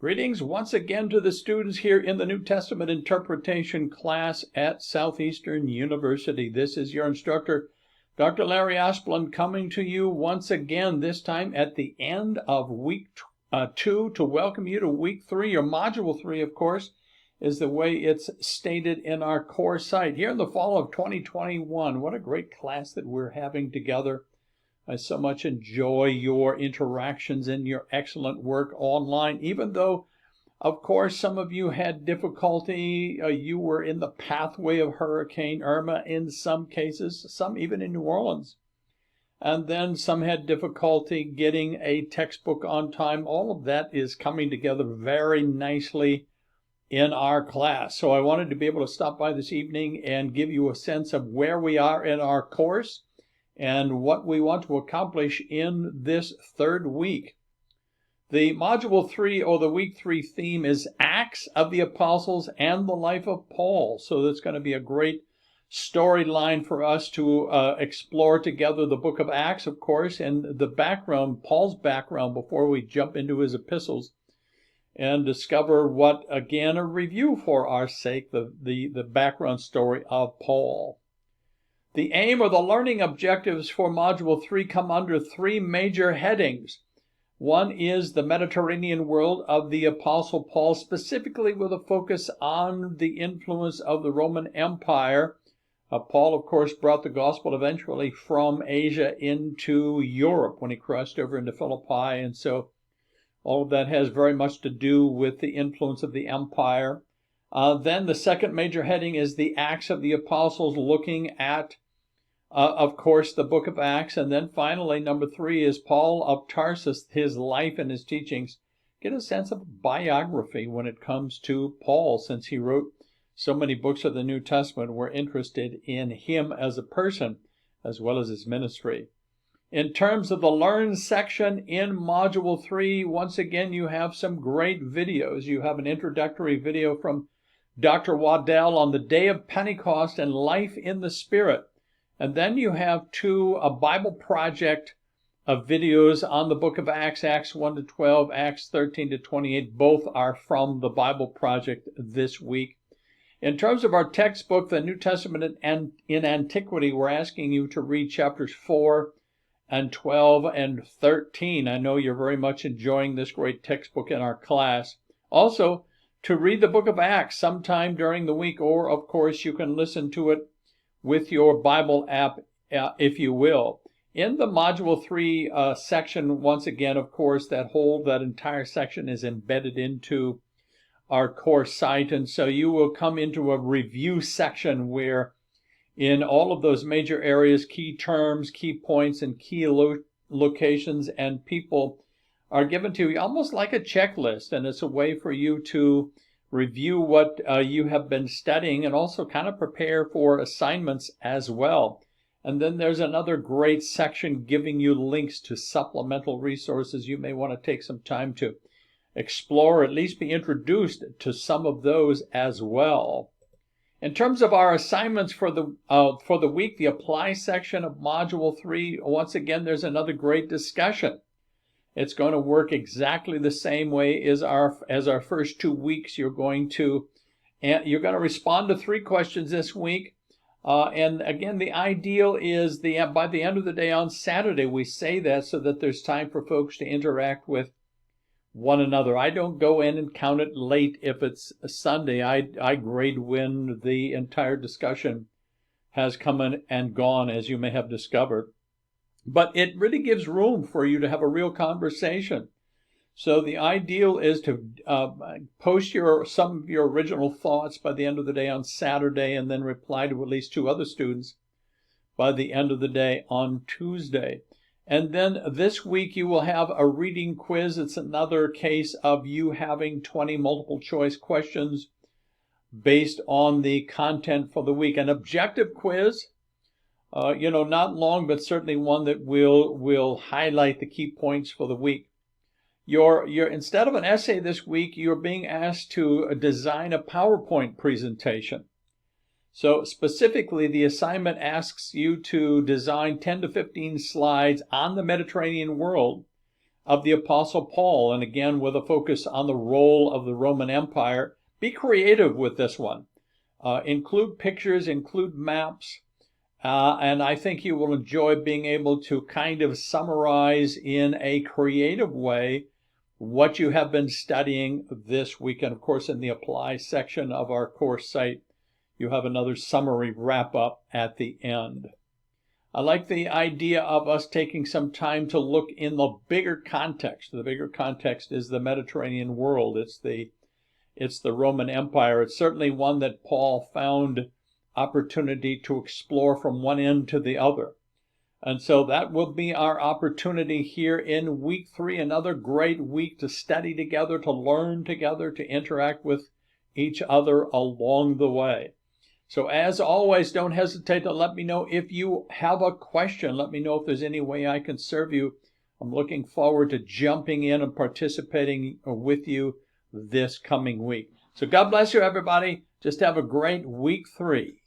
Greetings once again to the students here in the New Testament interpretation class at Southeastern University. This is your instructor, Dr. Larry Asplund, coming to you once again, this time at the end of week 2 to welcome you to week 3, or module 3, of course, is the way it's stated in our core site. Here in the fall of 2021, what a great class that we're having together. I so much enjoy your interactions and your excellent work online, even though, of course, some of you had difficulty. You were in the pathway of Hurricane Irma in some cases, some even in New Orleans. And then some had difficulty getting a textbook on time. All of that is coming together very nicely in our class. So I wanted to be able to stop by this evening and give you a sense of where we are in our course and what we want to accomplish in this third week. The module 3, or the week 3 theme, is Acts of the Apostles and the Life of Paul. So that's going to be a great storyline for us to explore together the book of Acts, of course, and the background, Paul's background, before we jump into his epistles and discover what, again, a review for our sake, the background story of Paul. The aim or the learning objectives for Module 3 come under 3 major headings. One is the Mediterranean world of the Apostle Paul, specifically with a focus on the influence of the Roman Empire. Paul, of course, brought the gospel eventually from Asia into Europe when he crossed over into Philippi, and so all of that has very much to do with the influence of the empire. Then the second major heading is the Acts of the Apostles, looking at of course, the book of Acts. And then finally, number 3 is Paul of Tarsus, his life and his teachings. Get a sense of biography when it comes to Paul, since he wrote so many books of the New Testament. We're interested in him as a person as well as his ministry. In terms of the Learn section in Module 3, once again, you have some great videos. You have an introductory video from Dr. Waddell on the day of Pentecost and life in the Spirit. And then you have a Bible project of videos on the book of Acts, Acts 1 to 12, Acts 13 to 28. Both are from the Bible project this week. In terms of our textbook, the New Testament in Antiquity, we're asking you to read chapters 4 and 12 and 13. I know you're very much enjoying this great textbook in our class. Also, to read the book of Acts sometime during the week, or, of course, you can listen to it with your Bible app, if you will. In the Module 3 section, once again, of course, that entire section is embedded into our course site, and so you will come into a review section where in all of those major areas, key terms, key points, and key locations and people are given to you almost like a checklist, and it's a way for you to review what you have been studying and also kind of prepare for assignments as well. And then there's another great section giving you links to supplemental resources. You may want to take some time to explore, at least be introduced to some of those as well. In terms of our assignments for the week, the Apply section of Module 3, once again, there's another great discussion. It's going to work exactly the same way as our first 2 weeks. You're going to respond to 3 questions this week. And again, the ideal is by the end of the day on Saturday, we say that so that there's time for folks to interact with one another. I don't go in and count it late if it's a Sunday. I grade when the entire discussion has come in and gone, as you may have discovered. But it really gives room for you to have a real conversation. So the ideal is to post some of your original thoughts by the end of the day on Saturday, and then reply to at least 2 other students by the end of the day on Tuesday. And then this week you will have a reading quiz. It's another case of you having 20 multiple choice questions based on the content for the week. An objective quiz. Not long, but certainly one that will highlight the key points for the week. You're instead of an essay this week, you're being asked to design a PowerPoint presentation. So specifically, the assignment asks you to design 10 to 15 slides on the Mediterranean world of the Apostle Paul, and again with a focus on the role of the Roman Empire. Be creative with this one. Include pictures, include maps, and I think you will enjoy being able to kind of summarize in a creative way what you have been studying this week. And of course, in the Apply section of our course site, you have another summary wrap-up at the end. I like the idea of us taking some time to look in the bigger context. The bigger context is the Mediterranean world. It's the Roman Empire. It's certainly one that Paul found opportunity to explore from one end to the other. And so that will be our opportunity here in week 3, another great week to study together, to learn together, to interact with each other along the way. So as always, don't hesitate to let me know if you have a question. Let me know if there's any way I can serve you. I'm looking forward to jumping in and participating with you this coming week. So God bless you, everybody. Just have a great week 3.